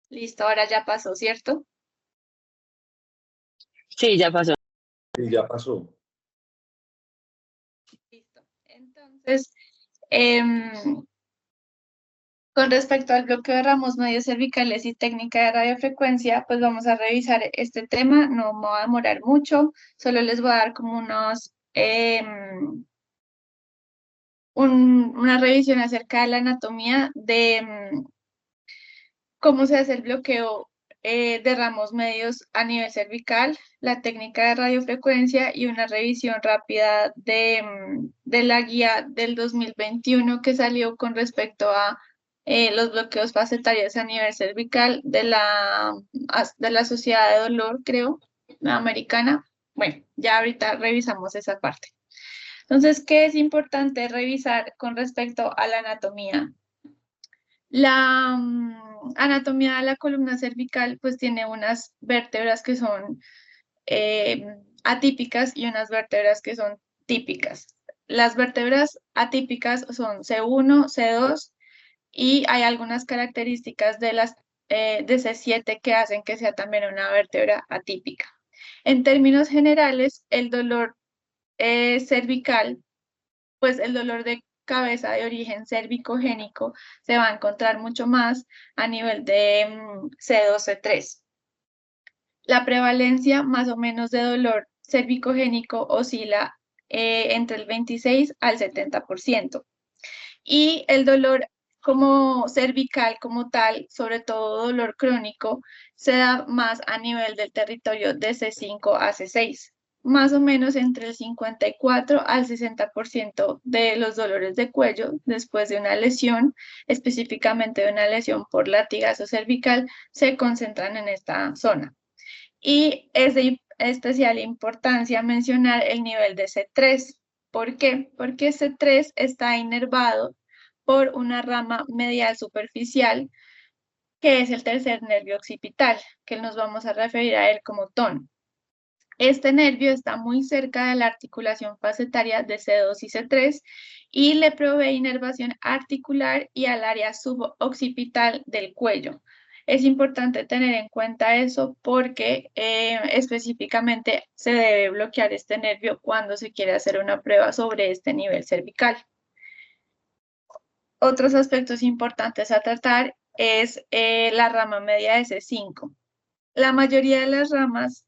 Listo, ahora ya pasó, ¿cierto? Sí, ya pasó. Sí, ya pasó. Listo. Entonces, con respecto al bloqueo de ramos medios cervicales y técnica de radiofrecuencia, pues vamos a revisar este tema, no me va a demorar mucho, solo les voy a dar como una revisión acerca de la anatomía de cómo se hace el bloqueo de ramos medios a nivel cervical, la técnica de radiofrecuencia y una revisión rápida de la guía del 2021 que salió con respecto a los bloqueos facetarios a nivel cervical de la Sociedad de Dolor, creo, la americana. Bueno, ya ahorita revisamos esa parte. Entonces, ¿qué es importante revisar con respecto a la anatomía? La anatomía de la columna cervical pues tiene unas vértebras que son atípicas y unas vértebras que son típicas. Las vértebras atípicas son C1, C2 y hay algunas características de C7 que hacen que sea también una vértebra atípica. En términos generales, el dolor cervical, pues el dolor de cabeza de origen cervicogénico se va a encontrar mucho más a nivel de C2, C3. La prevalencia más o menos de dolor cervicogénico oscila entre el 26 al 70%. Y el dolor como cervical como tal, sobre todo dolor crónico, se da más a nivel del territorio de C5 a C6. Más o menos entre el 54 al 60% de los dolores de cuello después de una lesión, específicamente de una lesión por latigazo cervical, se concentran en esta zona. Y es de especial importancia mencionar el nivel de C3. ¿Por qué? Porque C3 está inervado por una rama medial superficial, que es el tercer nervio occipital, que nos vamos a referir a él como TON. Este nervio está muy cerca de la articulación facetaria de C2 y C3 y le provee inervación articular y al área suboccipital del cuello. Es importante tener en cuenta eso porque específicamente se debe bloquear este nervio cuando se quiere hacer una prueba sobre este nivel cervical. Otros aspectos importantes a tratar es la rama media de C5. La mayoría de las ramas,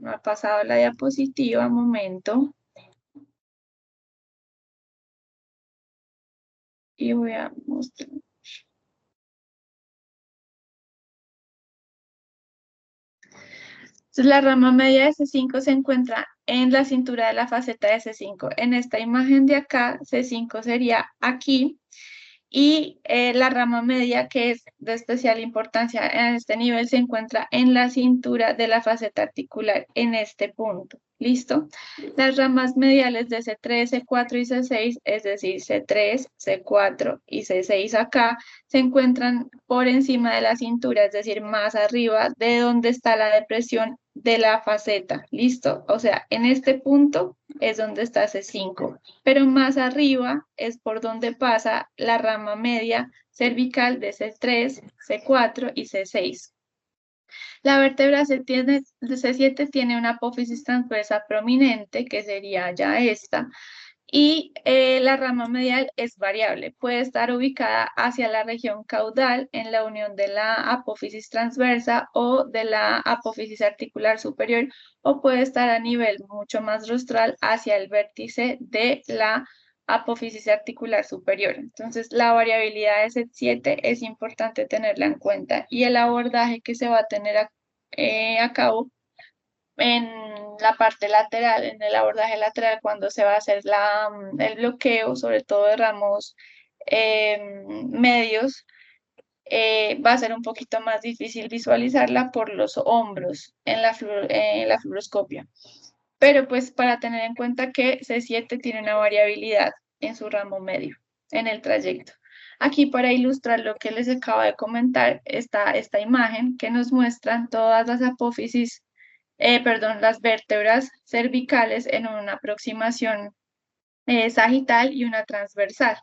no ha pasado la diapositiva, un momento. Y voy a mostrar. Entonces, la rama media de C5 se encuentra en la cintura de la faceta de C5. En esta imagen de acá, C5 sería aquí. Y la rama media, que es de especial importancia en este nivel, se encuentra en la cintura de la faceta articular, en este punto. ¿Listo? Las ramas mediales de C3, C4 y C6, es decir, C3, C4 y C6 acá, se encuentran por encima de la cintura, es decir, más arriba de donde está la depresión de la faceta. ¿Listo? O sea, en este punto es donde está C5, pero más arriba es por donde pasa la rama media cervical de C3, C4 y C6. La vértebra C7 tiene una apófisis transversa prominente, que sería ya esta, y la rama medial es variable. Puede estar ubicada hacia la región caudal en la unión de la apófisis transversa o de la apófisis articular superior, o puede estar a nivel mucho más rostral hacia el vértice de la apófisis articular superior. Entonces, la variabilidad de C7 es importante tenerla en cuenta y el abordaje que se va a tener a cabo en la parte lateral, en el abordaje lateral, cuando se va a hacer el bloqueo, sobre todo de ramos medios, va a ser un poquito más difícil visualizarla por los hombros en la fluoroscopia. Pero pues para tener en cuenta que C7 tiene una variabilidad en su ramo medio, en el trayecto. Aquí para ilustrar lo que les acabo de comentar está esta imagen que nos muestran todas las apófisis, las vértebras cervicales en una aproximación sagital y una transversal.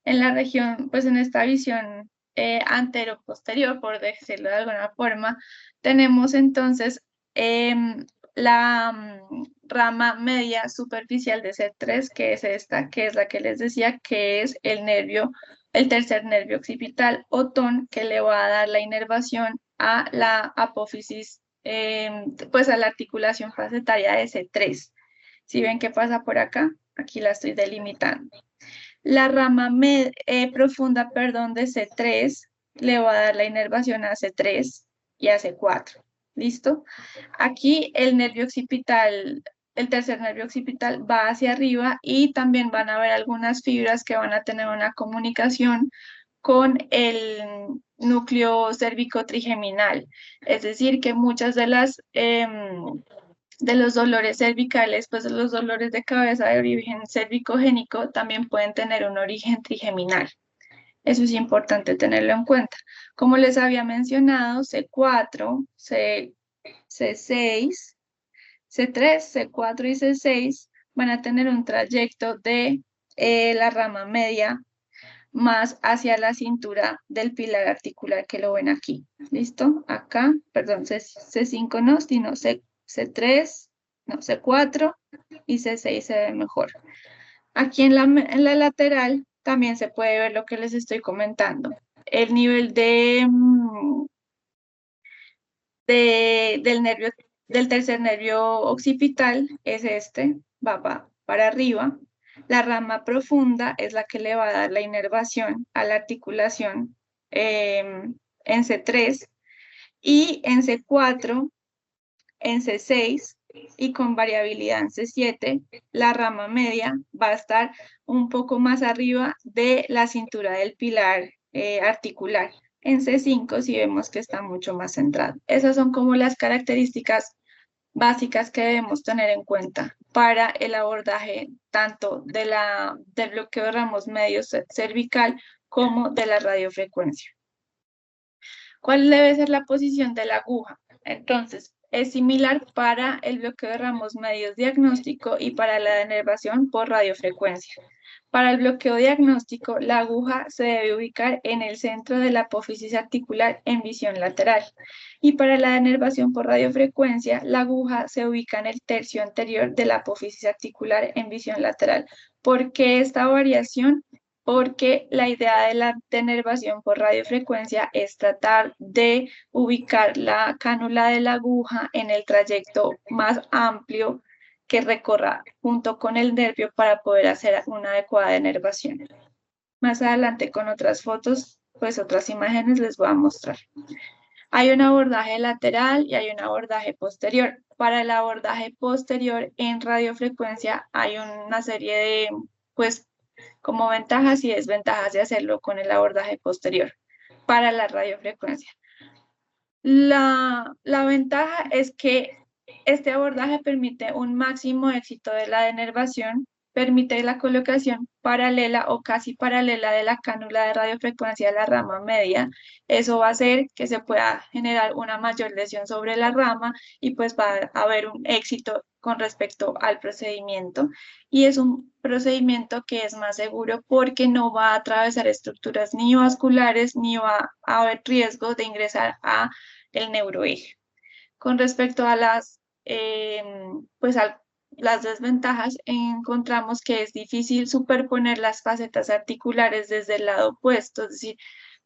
En la región, pues en esta visión antero-posterior, por decirlo de alguna forma, tenemos entonces la rama media superficial de C3, que es esta, que es la que les decía, que es el tercer nervio occipital otón, que le va a dar la inervación a la apófisis, pues a la articulación facetaria de C3. Si ven qué pasa por acá, aquí la estoy delimitando. La rama profunda, perdón, de C3 le va a dar la inervación a C3 y a C4. ¿Listo? Aquí el nervio occipital, el tercer nervio occipital va hacia arriba y también van a haber algunas fibras que van a tener una comunicación con el núcleo cérvico-trigeminal. Es decir, que muchas de los dolores cervicales, pues los dolores de cabeza de origen cervicogénico también pueden tener un origen trigeminal. Eso es importante tenerlo en cuenta. Como les había mencionado, C4, C6, C3, C4 y C6 van a tener un trayecto de la rama media más hacia la cintura del pilar articular que lo ven aquí. ¿Listo? Acá, perdón, C5 no, sino C3, no, C4 y C6 se ve mejor. Aquí en la lateral también se puede ver lo que les estoy comentando. El nivel del tercer nervio occipital es este, va para arriba. La rama profunda es la que le va a dar la inervación a la articulación en C3 y en C4, en C6 y con variabilidad en C7, la rama media va a estar un poco más arriba de la cintura del pilar articular. En C5 sí vemos que está mucho más centrado. Esas son como las características básicas que debemos tener en cuenta para el abordaje tanto del bloqueo de ramos medios cervical como de la radiofrecuencia. ¿Cuál debe ser la posición de la aguja? Entonces, es similar para el bloqueo de ramos medios diagnóstico y para la denervación por radiofrecuencia. Para el bloqueo diagnóstico, la aguja se debe ubicar en el centro de la apófisis articular en visión lateral. Y para la denervación por radiofrecuencia, la aguja se ubica en el tercio anterior de la apófisis articular en visión lateral. ¿Por qué esta variación? Porque la idea de la denervación por radiofrecuencia es tratar de ubicar la cánula de la aguja en el trayecto más amplio que recorra junto con el nervio para poder hacer una adecuada denervación. Más adelante con otras fotos, pues otras imágenes les voy a mostrar. Hay un abordaje lateral y hay un abordaje posterior. Para el abordaje posterior en radiofrecuencia hay una serie de, pues, como ventajas y desventajas de hacerlo con el abordaje posterior para la radiofrecuencia. La ventaja es que este abordaje permite un máximo éxito de la denervación, permite la colocación paralela o casi paralela de la cánula de radiofrecuencia de la rama media. Eso va a hacer que se pueda generar una mayor lesión sobre la rama y pues va a haber un éxito con respecto al procedimiento. Y es un procedimiento que es más seguro porque no va a atravesar estructuras ni vasculares ni va a haber riesgo de ingresar a el neuroeje. Con respecto a las desventajas, encontramos que es difícil superponer las facetas articulares desde el lado opuesto, es decir,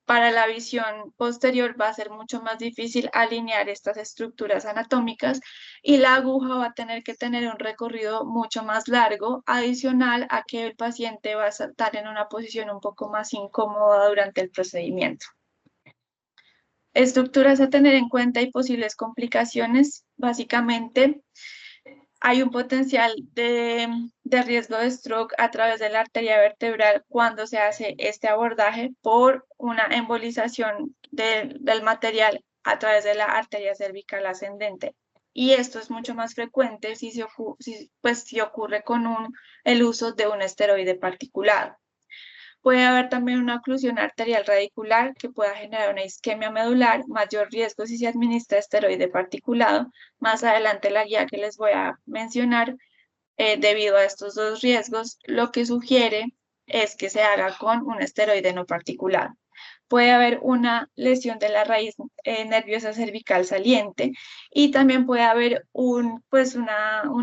para la visión posterior va a ser mucho más difícil alinear estas estructuras anatómicas y la aguja va a tener que tener un recorrido mucho más largo, adicional a que el paciente va a estar en una posición un poco más incómoda durante el procedimiento. Estructuras a tener en cuenta y posibles complicaciones. Básicamente, hay un potencial de riesgo de stroke a través de la arteria vertebral cuando se hace este abordaje por una embolización del material a través de la arteria cervical ascendente. Y esto es mucho más frecuente si ocurre con el uso de un esteroide particulado. Puede haber también una oclusión arterial radicular que pueda generar una isquemia medular, mayor riesgo si se administra esteroide particulado. Más adelante la guía que les voy a mencionar, debido a estos dos riesgos, lo que sugiere es que se haga con un esteroide no particulado. puede haber una lesión de la raíz nerviosa cervical saliente y también puede haber un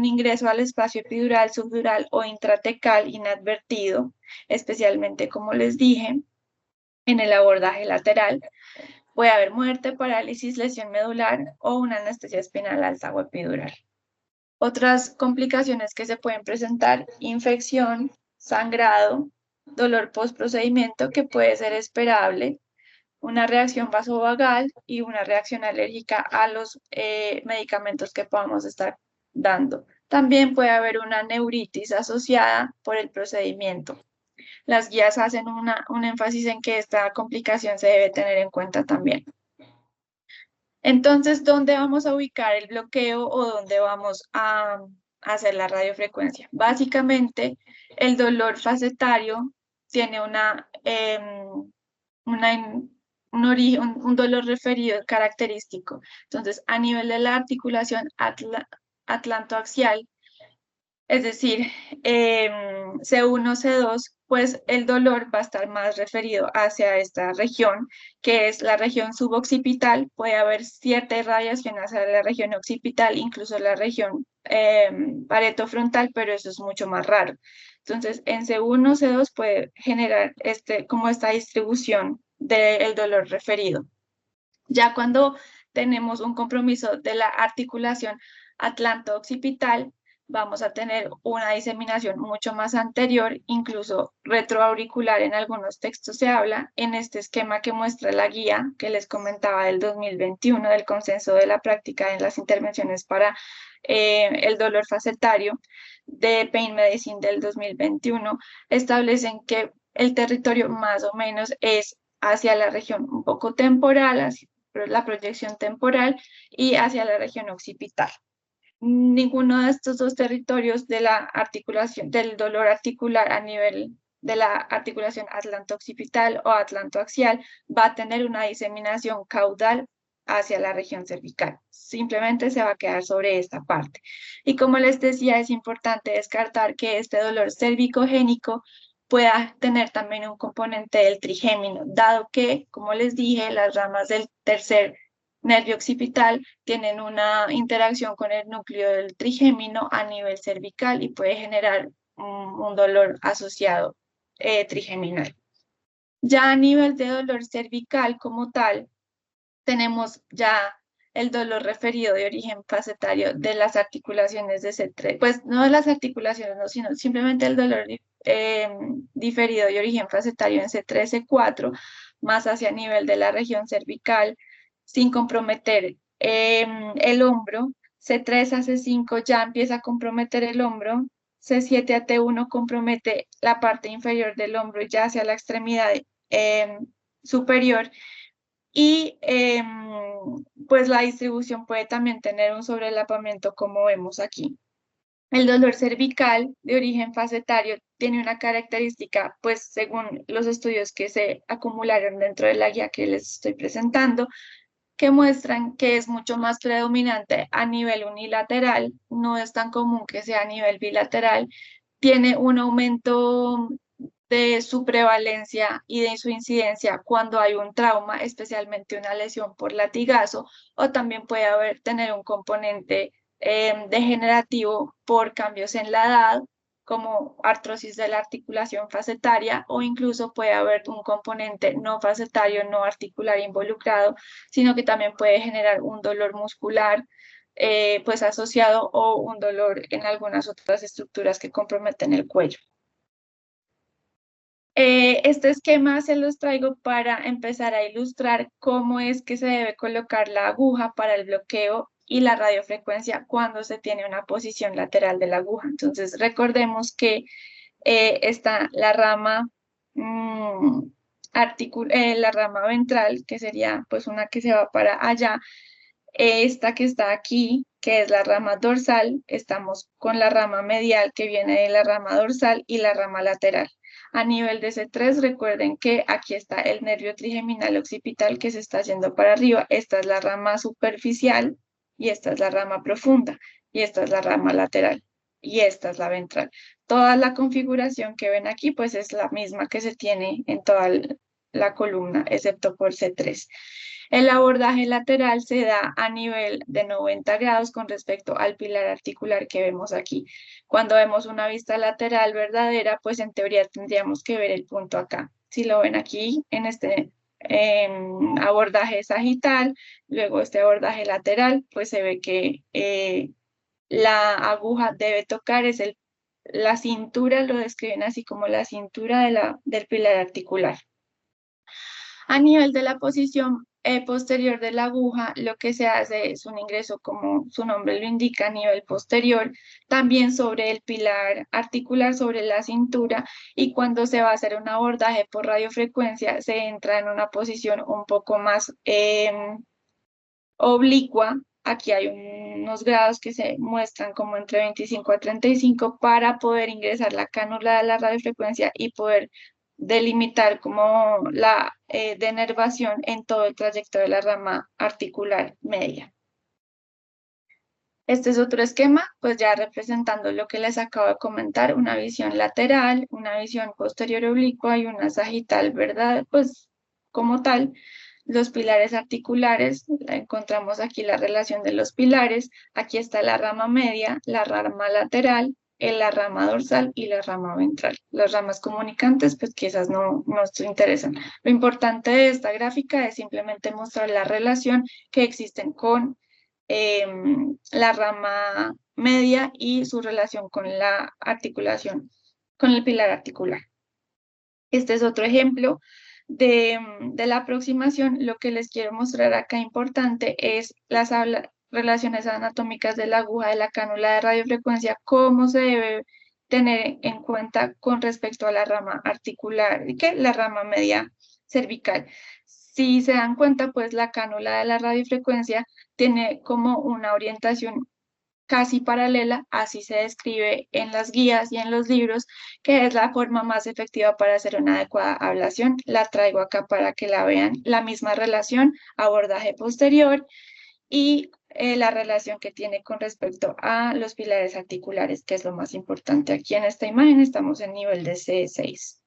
ingreso al espacio epidural, subdural o intratecal inadvertido, especialmente como les dije, en el abordaje lateral. Puede haber muerte, parálisis, lesión medular o una anestesia espinal alta o epidural. Otras complicaciones que se pueden presentar: infección, sangrado, dolor postprocedimiento que puede ser esperable, una reacción vasovagal y una reacción alérgica a los medicamentos que podamos estar dando. También puede haber una neuritis asociada por el procedimiento. Las guías hacen un énfasis en que esta complicación se debe tener en cuenta también. Entonces, ¿dónde vamos a ubicar el bloqueo o dónde vamos a hacer la radiofrecuencia? Básicamente, el dolor facetario tiene un dolor referido característico. Entonces, a nivel de la articulación atlantoaxial, es decir, C1, C2, pues el dolor va a estar más referido hacia esta región, que es la región suboccipital. Puede haber cierta irradiación hacia la región occipital, incluso la región paretofrontal, pero eso es mucho más raro. Entonces, en C1, C2 puede generar como esta distribución del dolor referido. Ya cuando tenemos un compromiso de la articulación atlanto-occipital, vamos a tener una diseminación mucho más anterior, incluso retroauricular. En algunos textos se habla en este esquema que muestra la guía que les comentaba del 2021 del consenso de la práctica en las intervenciones para el dolor facetario de Pain Medicine del 2021. Establecen que el territorio más o menos es hacia la región un poco temporal, hacia la proyección temporal y hacia la región occipital. Ninguno de estos dos territorios de la articulación, del dolor articular a nivel de la articulación atlanto-occipital o atlantoaxial va a tener una diseminación caudal hacia la región cervical. Simplemente se va a quedar sobre esta parte. Y como les decía, es importante descartar que este dolor cervicogénico pueda tener también un componente del trigémino, dado que, como les dije, las ramas del tercer nervio occipital tienen una interacción con el núcleo del trigémino a nivel cervical y puede generar un dolor asociado trigeminal. Ya a nivel de dolor cervical como tal, tenemos ya el dolor referido de origen facetario de las articulaciones de C3, pues no de las articulaciones, no, sino simplemente el dolor diferido de origen facetario en C3, C4, más hacia nivel de la región cervical, sin comprometer el hombro. C3 a C5 ya empieza a comprometer el hombro. C7 a T1 compromete la parte inferior del hombro ya hacia la extremidad superior. Y pues la distribución puede también tener un sobrelapamiento como vemos aquí. El dolor cervical de origen facetario tiene una característica, pues según los estudios que se acumularon dentro de la guía que les estoy presentando, que muestran que es mucho más predominante a nivel unilateral, no es tan común que sea a nivel bilateral, tiene un aumento de su prevalencia y de su incidencia cuando hay un trauma, especialmente una lesión por latigazo, o también puede tener un componente degenerativo por cambios en la edad, como artrosis de la articulación facetaria, o incluso puede haber un componente no facetario, no articular involucrado, sino que también puede generar un dolor muscular pues asociado o un dolor en algunas otras estructuras que comprometen el cuello. Este esquema se los traigo para empezar a ilustrar cómo es que se debe colocar la aguja para el bloqueo y la radiofrecuencia cuando se tiene una posición lateral de la aguja. Entonces, recordemos que está la rama, la rama ventral, que sería pues una que se va para allá. Esta que está aquí, que es la rama dorsal, estamos con la rama medial que viene de la rama dorsal y la rama lateral. A nivel de C3, recuerden que aquí está el nervio trigeminal occipital que se está yendo para arriba. Esta es la rama superficial y esta es la rama profunda y esta es la rama lateral y esta es la ventral. Toda la configuración que ven aquí pues es la misma que se tiene en la columna, excepto por C3. El abordaje lateral se da a nivel de 90 grados con respecto al pilar articular que vemos aquí. Cuando vemos una vista lateral verdadera, pues en teoría tendríamos que ver el punto acá. Si lo ven aquí en este abordaje sagital, luego este abordaje lateral, pues se ve que la aguja debe tocar, la cintura, lo describen así como la cintura del pilar articular. A nivel de la posición posterior de la aguja, lo que se hace es un ingreso, como su nombre lo indica, a nivel posterior, también sobre el pilar articular, sobre la cintura, y cuando se va a hacer un abordaje por radiofrecuencia, se entra en una posición un poco más oblicua. Aquí hay unos grados que se muestran como entre 25 a 35 para poder ingresar la cánula de la radiofrecuencia y poder delimitar como la denervación en todo el trayecto de la rama articular media. Este es otro esquema, pues ya representando lo que les acabo de comentar, una visión lateral, una visión posterior oblicua y una sagital, ¿verdad? Pues como tal, los pilares articulares, encontramos aquí la relación de los pilares, aquí está la rama media, la rama lateral, la rama dorsal y la rama ventral. Las ramas comunicantes, pues que esas no nos interesan. Lo importante de esta gráfica es simplemente mostrar la relación que existen con la rama media y su relación con la articulación, con el pilar articular. Este es otro ejemplo de la aproximación. Lo que les quiero mostrar acá importante es las relaciones anatómicas de la aguja de la cánula de radiofrecuencia, cómo se debe tener en cuenta con respecto a la rama articular y que la rama media cervical. Si se dan cuenta, pues la cánula de la radiofrecuencia tiene como una orientación casi paralela, así se describe en las guías y en los libros, que es la forma más efectiva para hacer una adecuada ablación. La traigo acá para que la vean, la misma relación, abordaje posterior y la relación que tiene con respecto a los pilares articulares, que es lo más importante. Aquí en esta imagen estamos en nivel de C6.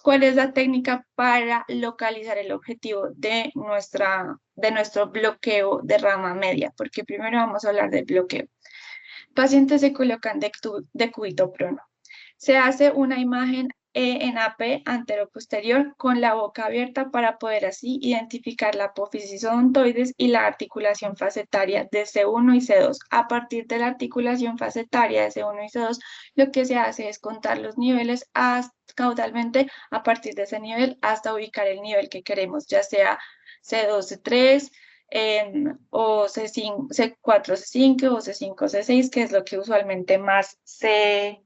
¿Cuál es la técnica para localizar el objetivo de nuestro bloqueo de rama media? Porque primero vamos a hablar del bloqueo. Pacientes se colocan de cúbito prono. Se hace una imagen en AP anteroposterior con la boca abierta para poder así identificar la apófisis odontoides y la articulación facetaria de C1 y C2. A partir de la articulación facetaria de C1 y C2, lo que se hace es contar los niveles caudalmente a partir de ese nivel hasta ubicar el nivel que queremos, ya sea C2, C3, o C5, C4, C5 o C5, C6, que es lo que usualmente más se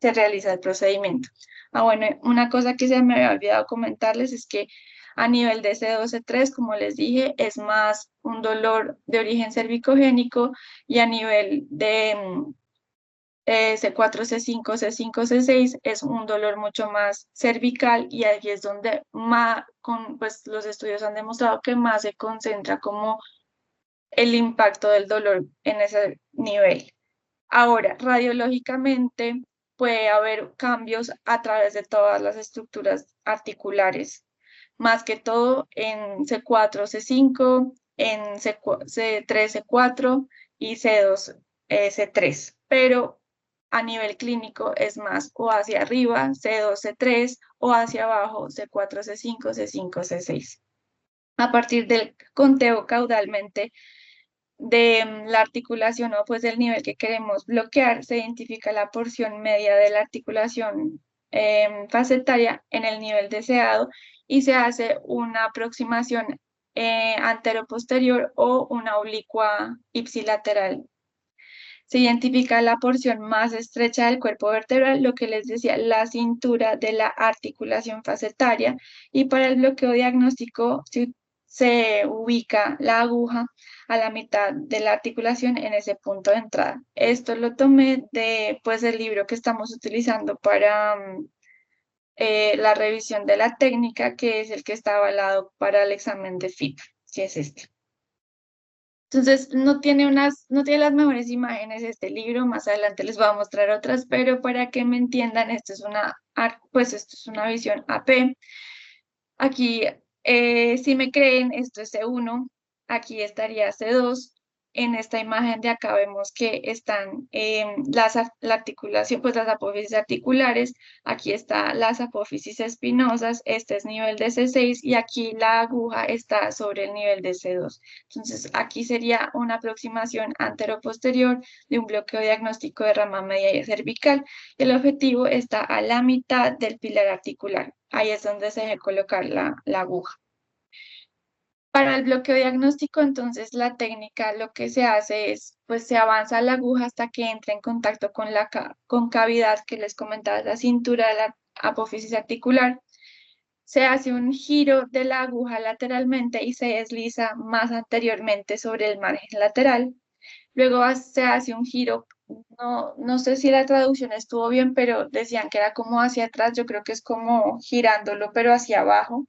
realiza el procedimiento. Bueno, una cosa que se me había olvidado comentarles es que a nivel de C2, C3, como les dije, es más un dolor de origen cervicogénico, y a nivel de C4, C5, C5, C6 es un dolor mucho más cervical, y ahí es donde pues los estudios han demostrado que más se concentra como el impacto del dolor en ese nivel. Ahora, radiológicamente puede haber cambios a través de todas las estructuras articulares, más que todo en C4, C5, en C3, C4 y C2, C3, pero a nivel clínico es más o hacia arriba, C2, C3, o hacia abajo, C4, C5, C5, C6. A partir del conteo caudalmente de la articulación o pues del nivel que queremos bloquear, se identifica la porción media de la articulación facetaria en el nivel deseado y se hace una aproximación anteroposterior o una oblicua ipsilateral. Se identifica la porción más estrecha del cuerpo vertebral, lo que les decía, la cintura de la articulación facetaria, y para el bloqueo diagnóstico se ubica la aguja a la mitad de la articulación en ese punto de entrada. Esto lo tomé de pues el libro que estamos utilizando para la revisión de la técnica, que es el que está avalado para el examen de FIP, que es este. Entonces, no tiene las mejores imágenes este libro, más adelante les voy a mostrar otras, pero para que me entiendan, esto es una visión AP. Aquí, si me creen, esto es C1, aquí estaría C2. En esta imagen de acá vemos que están la articulación, pues las apófisis articulares, aquí está las apófisis espinosas, este es nivel de C6 y aquí la aguja está sobre el nivel de C2. Entonces, aquí sería una aproximación anteroposterior de un bloqueo diagnóstico de rama media y cervical. El objetivo está a la mitad del pilar articular. Ahí es donde se debe colocar la aguja. Para el bloqueo diagnóstico, entonces la técnica lo que se hace es, pues se avanza la aguja hasta que entre en contacto con la concavidad que les comentaba, la cintura de la apófisis articular. Se hace un giro de la aguja lateralmente y se desliza más anteriormente sobre el margen lateral. Luego se hace un giro, no sé si la traducción estuvo bien, pero decían que era como hacia atrás, yo creo que es como girándolo, pero hacia abajo.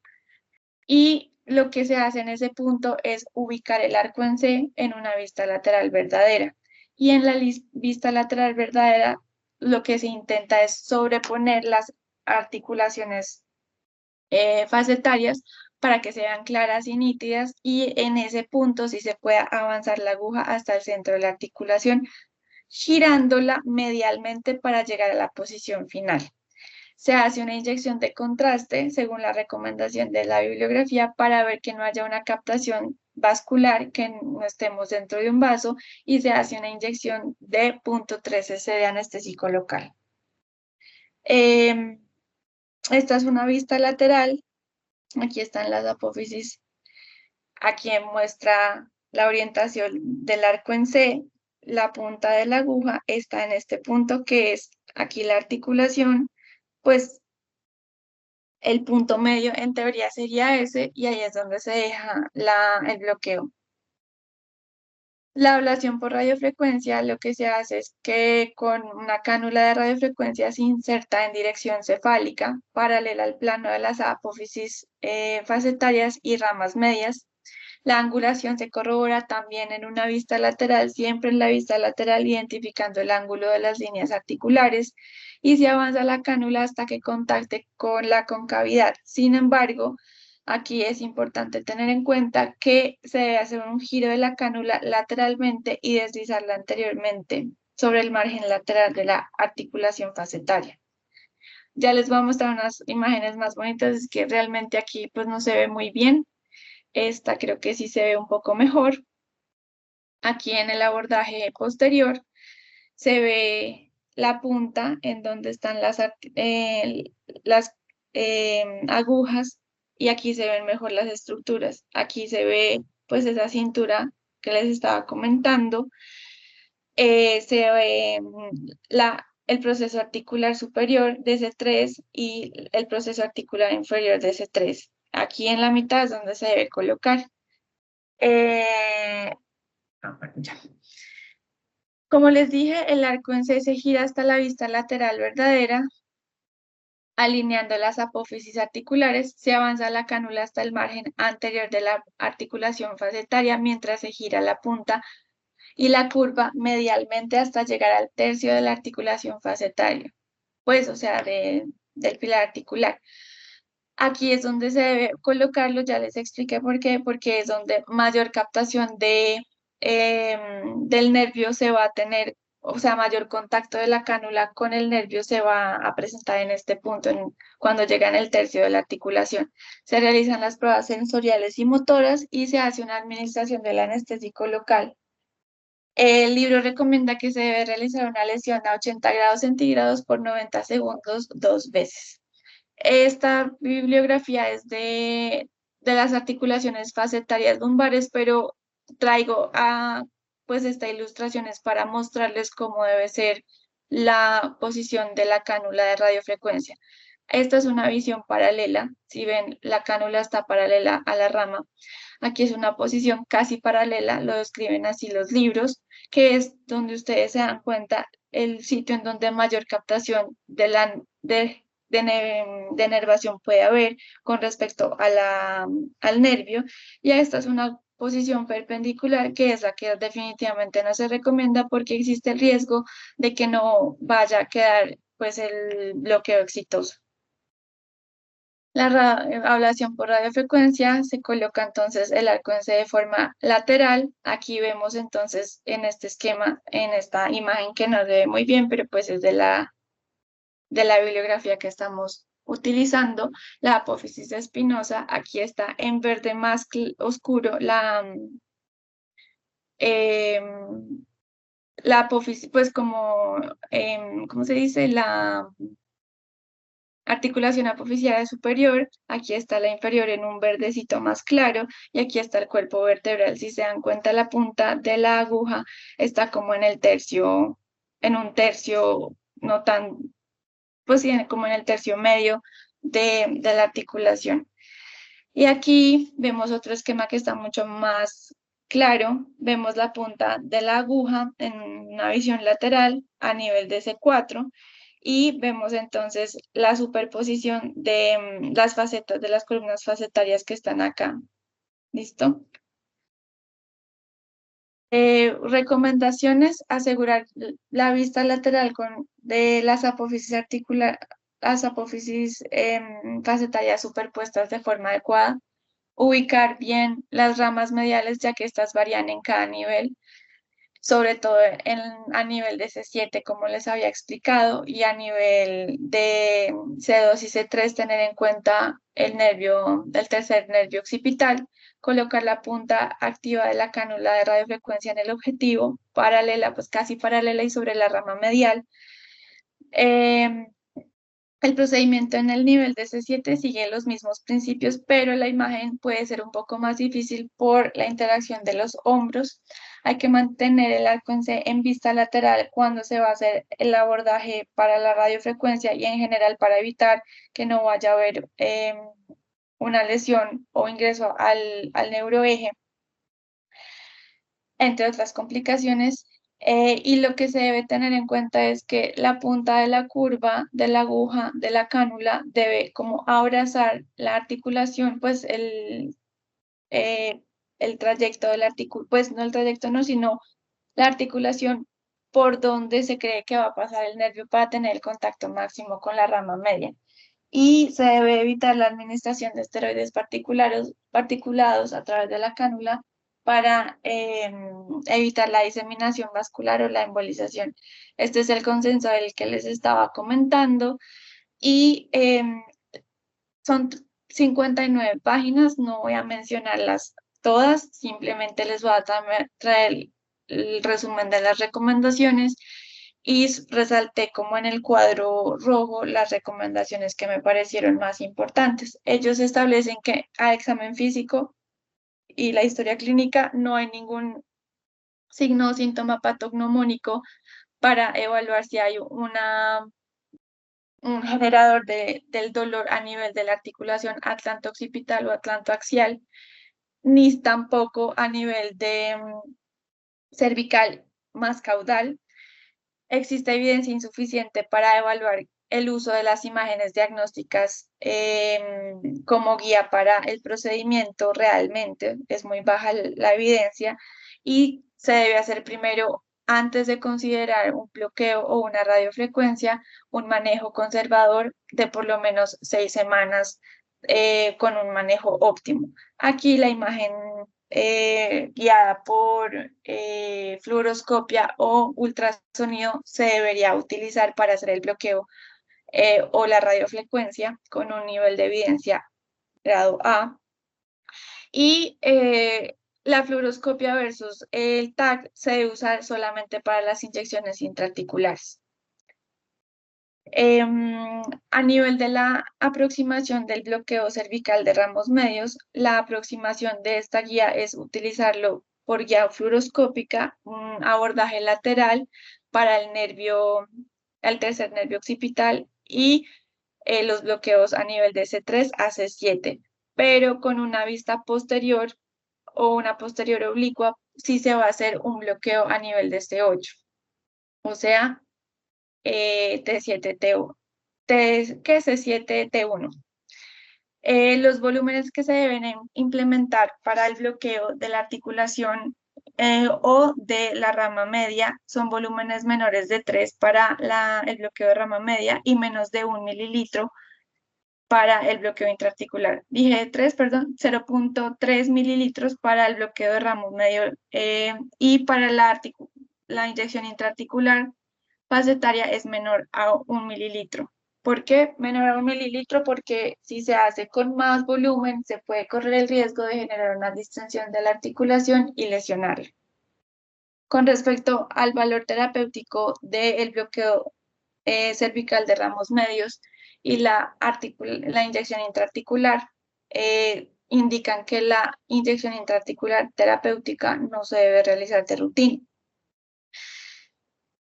Y lo que se hace en ese punto es ubicar el arco en C en una vista lateral verdadera. Y en la vista lateral verdadera, lo que se intenta es sobreponer las articulaciones facetarias para que sean claras y nítidas y en ese punto sí se pueda avanzar la aguja hasta el centro de la articulación, girándola medialmente para llegar a la posición final. Se hace una inyección de contraste según la recomendación de la bibliografía para ver que no haya una captación vascular, que no estemos dentro de un vaso y se hace una inyección de 0.3 cc de anestésico local. Esta es una vista lateral. Aquí están las apófisis. Aquí muestra la orientación del arco en C. La punta de la aguja está en este punto que es aquí la articulación, pues el punto medio en teoría sería ese y ahí es donde se deja el bloqueo. La ablación por radiofrecuencia lo que se hace es que con una cánula de radiofrecuencia se inserta en dirección cefálica, paralela al plano de las apófisis facetarias y ramas medias. La angulación se corrobora también en una vista lateral, siempre en la vista lateral, identificando el ángulo de las líneas articulares y se avanza la cánula hasta que contacte con la concavidad. Sin embargo, aquí es importante tener en cuenta que se debe hacer un giro de la cánula lateralmente y deslizarla anteriormente sobre el margen lateral de la articulación facetaria. Ya les voy a mostrar unas imágenes más bonitas, es que realmente aquí pues no se ve muy bien. Esta creo que sí se ve un poco mejor. Aquí en el abordaje posterior se ve la punta en donde están las agujas y aquí se ven mejor las estructuras. Aquí se ve pues esa cintura que les estaba comentando. Se ve el proceso articular superior de C3 y el proceso articular inferior de C3. Aquí en la mitad es donde se debe colocar. Eh, bueno, ya. Como les dije, el arco en C se gira hasta la vista lateral verdadera, alineando las apófisis articulares, se avanza la cánula hasta el margen anterior de la articulación facetaria mientras se gira la punta y la curva medialmente hasta llegar al tercio de la articulación facetaria, pues, o sea, del pilar articular. Aquí es donde se debe colocarlo, ya les expliqué por qué, porque es donde mayor captación del nervio se va a tener, o sea, mayor contacto de la cánula con el nervio se va a presentar en este punto, cuando llega en el tercio de la articulación. Se realizan las pruebas sensoriales y motoras y se hace una administración del anestésico local. El libro recomienda que se debe realizar una lesión a 80 grados centígrados por 90 segundos 2 veces. Esta bibliografía es de las articulaciones facetarias lumbares, pero traigo pues esta ilustración es para mostrarles cómo debe ser la posición de la cánula de radiofrecuencia. Esta es una visión paralela. Si ven, la cánula está paralela a la rama. Aquí es una posición casi paralela, lo describen así los libros, que es donde ustedes se dan cuenta el sitio en donde mayor captación de nervación puede haber con respecto a al nervio. Y esta es una posición perpendicular, que es la que definitivamente no se recomienda porque existe el riesgo de que no vaya a quedar pues el bloqueo exitoso. Ablación por radiofrecuencia se coloca entonces el arco en C de forma lateral. Aquí vemos entonces en este esquema, en esta imagen que no se ve muy bien, pero pues es de la bibliografía que estamos utilizando, la apófisis espinosa. Aquí está en verde más oscuro em, la apófisis, pues como, ¿cómo se dice? La articulación apofisial superior, aquí está la inferior en un verdecito más claro y aquí está el cuerpo vertebral. Si se dan cuenta, la punta de la aguja está como en el tercio, en un tercio no tan, pues sí, como en el tercio medio de la articulación. Y aquí vemos otro esquema que está mucho más claro. Vemos la punta de la aguja en una visión lateral a nivel de C4 y vemos entonces la superposición de las facetas de las columnas facetarias que están acá. ¿Listo? Recomendaciones: asegurar la vista lateral de las apófisis las apófisis facetarias superpuestas de forma adecuada, ubicar bien las ramas mediales, ya que estas varían en cada nivel, sobre todo a nivel de C7, como les había explicado, y a nivel de C2 y C3, tener en cuenta el tercer nervio occipital, colocar la punta activa de la cánula de radiofrecuencia en el objetivo, paralela, pues casi paralela y sobre la rama medial. Em, el procedimiento en el nivel de C7 sigue los mismos principios, pero la imagen puede ser un poco más difícil por la interacción de los hombros. Hay que mantener el arco en C en vista lateral cuando se va a hacer el abordaje para la radiofrecuencia y en general para evitar que no vaya a haber una lesión o ingreso al neuroeje, entre otras complicaciones. Y lo que se debe tener en cuenta es que la punta de la curva de la aguja de la cánula debe como abrazar la articulación, pues el trayecto del artículo, pues no el trayecto no, sino la articulación por donde se cree que va a pasar el nervio para tener el contacto máximo con la rama media. Y se debe evitar la administración de esteroides particulados a través de la cánula para evitar la diseminación vascular o la embolización. Este es el consenso del que les estaba comentando y son 59 páginas, no voy a mencionarlas todas, simplemente les voy a traer el resumen de las recomendaciones y resalté como en el cuadro rojo las recomendaciones que me parecieron más importantes. Ellos establecen que a examen físico y la historia clínica no hay ningún signo o síntoma patognomónico para evaluar si hay un generador del dolor a nivel de la articulación atlanto-occipital o atlanto-axial, ni tampoco a nivel de cervical más caudal. Existe evidencia insuficiente para evaluar el uso de las imágenes diagnósticas como guía para el procedimiento realmente. Es muy baja la evidencia y se debe hacer primero, antes de considerar un bloqueo o una radiofrecuencia, un manejo conservador de por lo menos 6 semanas con un manejo óptimo. Aquí la imagen guiada por fluoroscopia o ultrasonido se debería utilizar para hacer el bloqueo o la radiofrecuencia con un nivel de evidencia grado A. Y la fluoroscopia versus el TAC se debe usar solamente para las inyecciones intraarticulares. A nivel de la aproximación del bloqueo cervical de ramos medios, la aproximación de esta guía es utilizarlo por guía fluoroscópica, un abordaje lateral para el tercer nervio occipital y los bloqueos a nivel de C3 a C7, pero con una vista posterior o una posterior oblicua si se va a hacer un bloqueo a nivel de C8, o sea, T7, T1, que es C7, T1. Los volúmenes que se deben implementar para el bloqueo de la articulación o de la rama media son volúmenes menores de 3 para el bloqueo de rama media y menos de 1 mililitro para el bloqueo intraarticular. Dije 3, perdón, 0.3 mililitros para el bloqueo de ramo medio y para la inyección intraarticular facetaria es menor a 1 mililitro. ¿Por qué menor a 1 mililitro? Porque si se hace con más volumen, se puede correr el riesgo de generar una distensión de la articulación y lesionarla. Con respecto al valor terapéutico del bloqueo cervical de ramos medios y la inyección intraarticular, indican que la inyección intraarticular terapéutica no se debe realizar de rutina.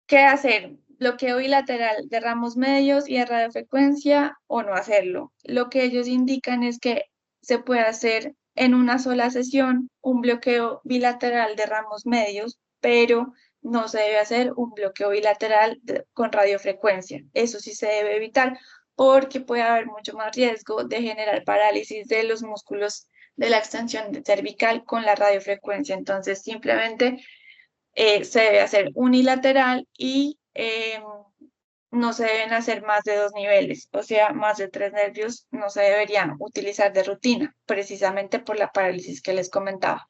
¿Qué hacer? Bloqueo bilateral de ramos medios y de radiofrecuencia o no hacerlo. Lo que ellos indican es que se puede hacer en una sola sesión un bloqueo bilateral de ramos medios, pero no se debe hacer un bloqueo bilateral con radiofrecuencia. Eso sí se debe evitar porque puede haber mucho más riesgo de generar parálisis de los músculos de la extensión cervical con la radiofrecuencia. Entonces, simplemente se debe hacer unilateral y no se deben hacer más de 2 niveles, o sea, más de 3 nervios no se deberían utilizar de rutina, precisamente por la parálisis que les comentaba.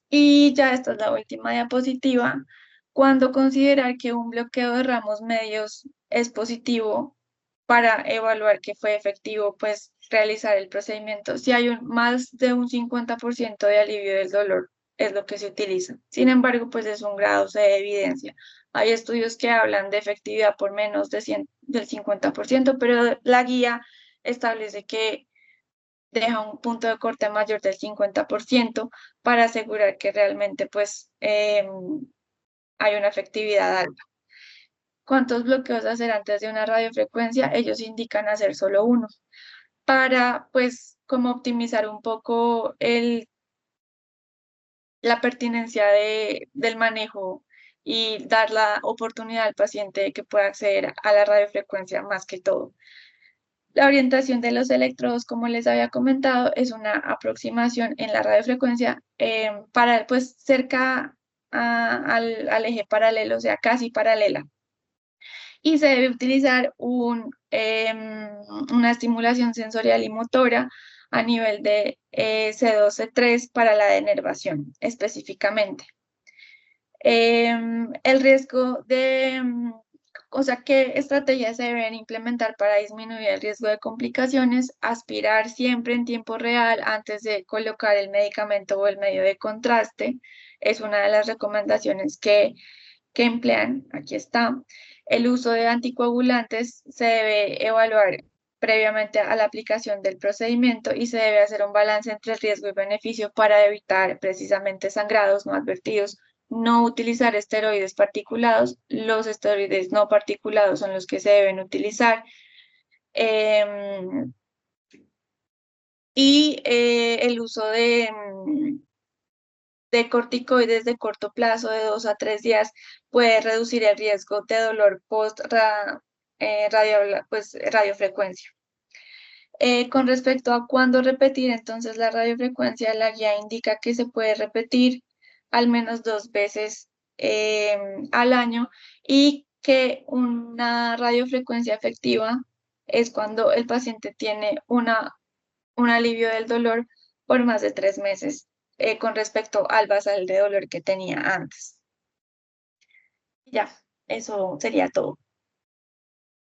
Y ya esta es la última diapositiva. Cuando considerar que un bloqueo de ramos medios es positivo para evaluar que fue efectivo, pues realizar el procedimiento. Si hay más de un 50% de alivio del dolor, es lo que se utiliza. Sin embargo, pues es un grado de evidencia. Hay estudios que hablan de efectividad por menos del 50%, pero la guía establece que deja un punto de corte mayor del 50% para asegurar que realmente pues hay una efectividad alta. ¿Cuántos bloqueos hacer antes de una radiofrecuencia? Ellos indican hacer solo uno para pues como optimizar un poco la pertinencia del manejo y dar la oportunidad al paciente de que pueda acceder a la radiofrecuencia más que todo. La orientación de los electrodos, como les había comentado, es una aproximación en la radiofrecuencia para, pues, cerca al eje paralelo, o sea, casi paralela. Y se debe utilizar una estimulación sensorial y motora a nivel de C2, C3 para la denervación específicamente. El riesgo o sea, ¿qué estrategias se deben implementar para disminuir el riesgo de complicaciones? Aspirar siempre en tiempo real antes de colocar el medicamento o el medio de contraste. Es una de las recomendaciones que emplean. Aquí está. El uso de anticoagulantes se debe evaluar previamente a la aplicación del procedimiento y se debe hacer un balance entre el riesgo y beneficio para evitar precisamente sangrados no advertidos. No utilizar esteroides particulados. Los esteroides no particulados son los que se deben utilizar. El uso de corticoides de corto plazo, de 2 a 3 días, puede reducir el riesgo de dolor post radiofrecuencia. Con respecto a cuándo repetir, entonces la radiofrecuencia, la guía indica que se puede repetir al menos 2 veces al año y que una radiofrecuencia efectiva es cuando el paciente tiene un alivio del dolor por más de 3 meses con respecto al basal de dolor que tenía antes. Ya, eso sería todo.